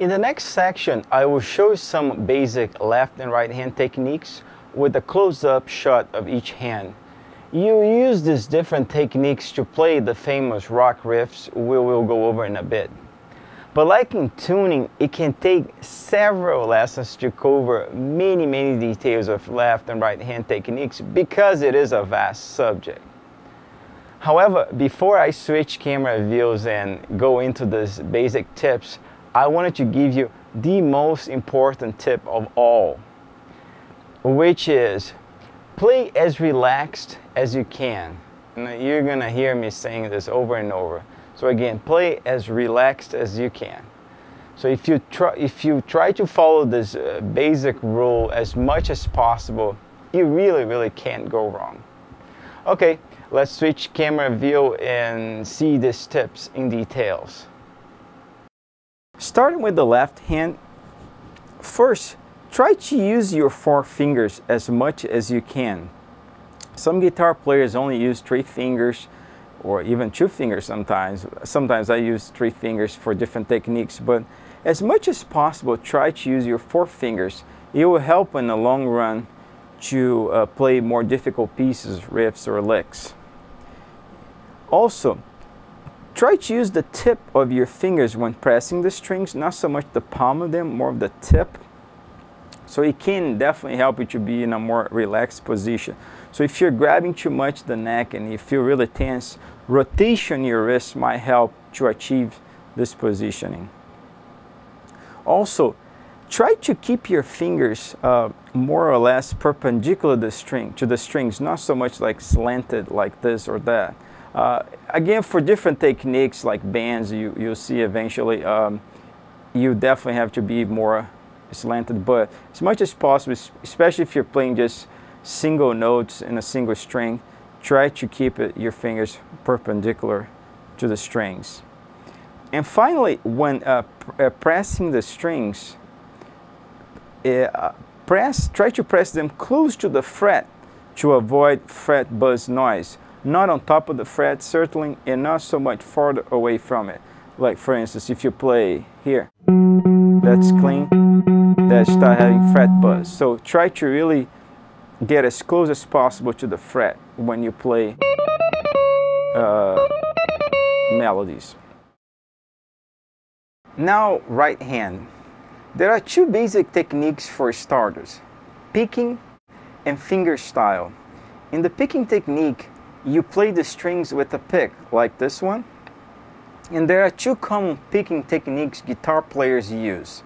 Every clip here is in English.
In the next section, I will show you some basic left and right hand techniques with a close-up shot of each hand. You use these different techniques to play the famous rock riffs we will go over in a bit. But like in tuning, it can take several lessons to cover many details of left and right hand techniques because it is a vast subject. However, before I switch camera views and go into these basic tips, I wanted to give you the most important tip of all, which is play as relaxed as you can. And you're gonna hear me saying this over and over. So again, play as relaxed as you can. So if you try to follow this basic rule as much as possible, you really can't go wrong. Okay, let's switch camera view and see these tips in details. Starting with the left hand, first, try to use your 4 fingers as much as you can. Some guitar players only use 3 fingers or even 2 fingers sometimes. Sometimes I use 3 fingers for different techniques, but as much as possible, try to use your 4 fingers. It will help in the long run to play more difficult pieces, riffs, or licks. Also, try to use the tip of your fingers when pressing the strings, not so much the palm of them, more of the tip. So it can definitely help you to be in a more relaxed position. So if you're grabbing too much the neck and you feel really tense, rotation your wrist might help to achieve this positioning. Also, try to keep your fingers more or less perpendicular to the strings, not so much like slanted like this or that. Again, for different techniques like bands, you'll see eventually you definitely have to be more slanted, but as much as possible, especially if you're playing just single notes in a single string, try to keep your fingers perpendicular to the strings. And finally, when pressing the strings, try to press them close to the fret to avoid fret buzz noise. Not on top of the fret, certainly, and not so much farther away from it. Like for instance, if you play here, that's clean, that start having fret buzz. So try to really get as close as possible to the fret when you play melodies. Now, right hand. There are 2 basic techniques for starters: picking and finger style. In the picking technique, you play the strings with a pick, like this one. And there are 2 common picking techniques guitar players use.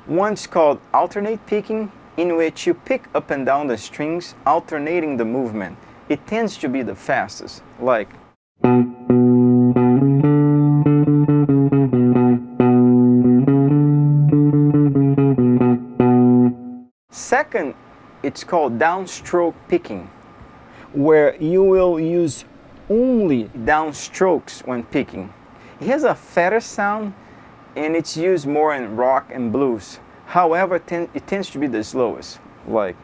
One's called alternate picking, in which you pick up and down the strings, alternating the movement. It tends to be the fastest, like. Second, it's called downstroke picking, where you will use only downstrokes when picking. It has a fatter sound and it's used more in rock and blues. However, it tends to be the slowest, like.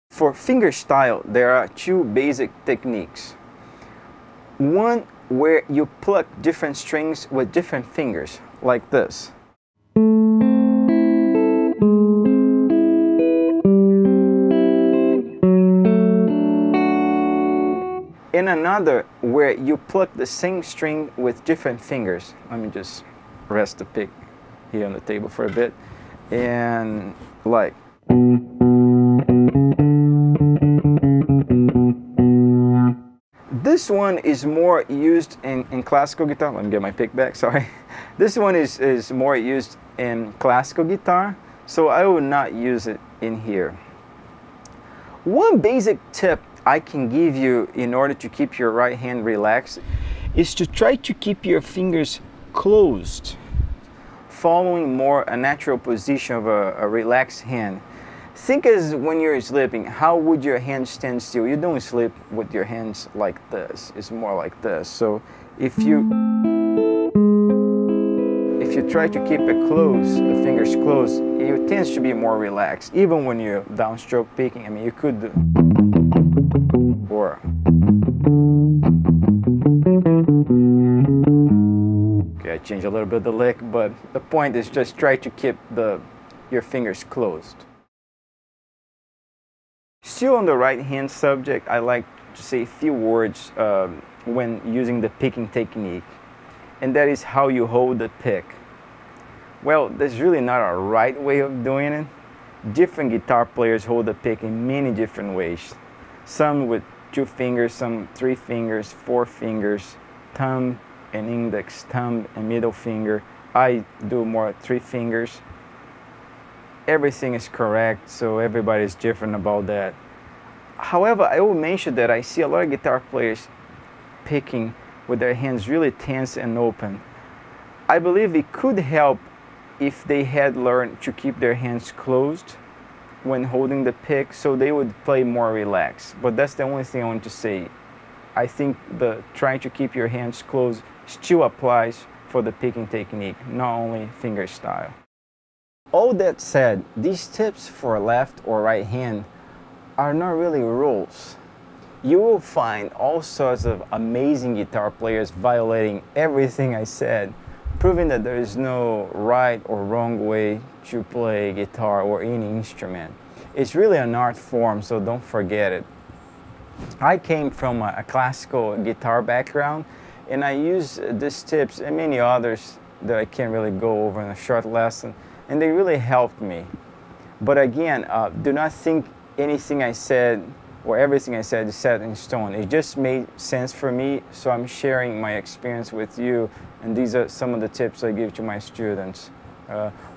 For finger style, there are 2 basic techniques. One where you pluck different strings with different fingers, like this. And another where you pluck the same string with different fingers. Let me just rest the pick here on the table for a bit. And like. This one is more used in classical guitar. Let me get my pick back, sorry. This one is more used in classical guitar, so I will not use it in here. One basic tip I can give you in order to keep your right hand relaxed is to try to keep your fingers closed, following more a natural position of a relaxed hand. Think as when you're sleeping, how would your hands stand still? You don't sleep with your hands like this, it's more like this. So if you try to keep it close, the fingers closed, it tends to be more relaxed. Even when you're downstroke picking, I mean, you could do. or okay, I changed a little bit the lick, but the point is just try to keep your fingers closed. Still on the right hand subject, I like to say a few words when using the picking technique, and that is how you hold the pick. Well, there's really not a right way of doing it. Different guitar players hold the pick in many different ways. Some with 2 fingers, some 3 fingers, 4 fingers, thumb and index, thumb and middle finger. I do more 3 fingers. Everything is correct, so everybody's different about that. However, I will mention that I see a lot of guitar players picking with their hands really tense and open. I believe it could help if they had learned to keep their hands closed when holding the pick, so they would play more relaxed. But that's the only thing I want to say. I think the trying to keep your hands closed still applies for the picking technique, not only finger style. All that said, these tips for left or right hand are not really rules. You will find all sorts of amazing guitar players violating everything I said, proving that there is no right or wrong way to play guitar or any instrument. It's really an art form, so don't forget it. I came from a classical guitar background, and I use these tips and many others that I can't really go over in a short lesson, and they really helped me. But again, do not think anything I said or everything I said is set in stone. It just made sense for me, so I'm sharing my experience with you, and these are some of the tips I give to my students.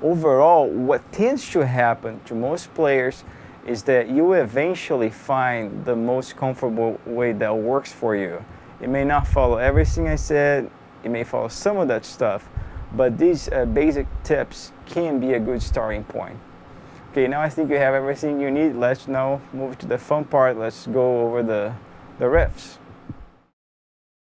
Overall, what tends to happen to most players is that you eventually find the most comfortable way that works for you. It may not follow everything I said, it may follow some of that stuff, but these basic tips can be a good starting point. Okay, now I think you have everything you need. Let's now move to the fun part. Let's go over the riffs.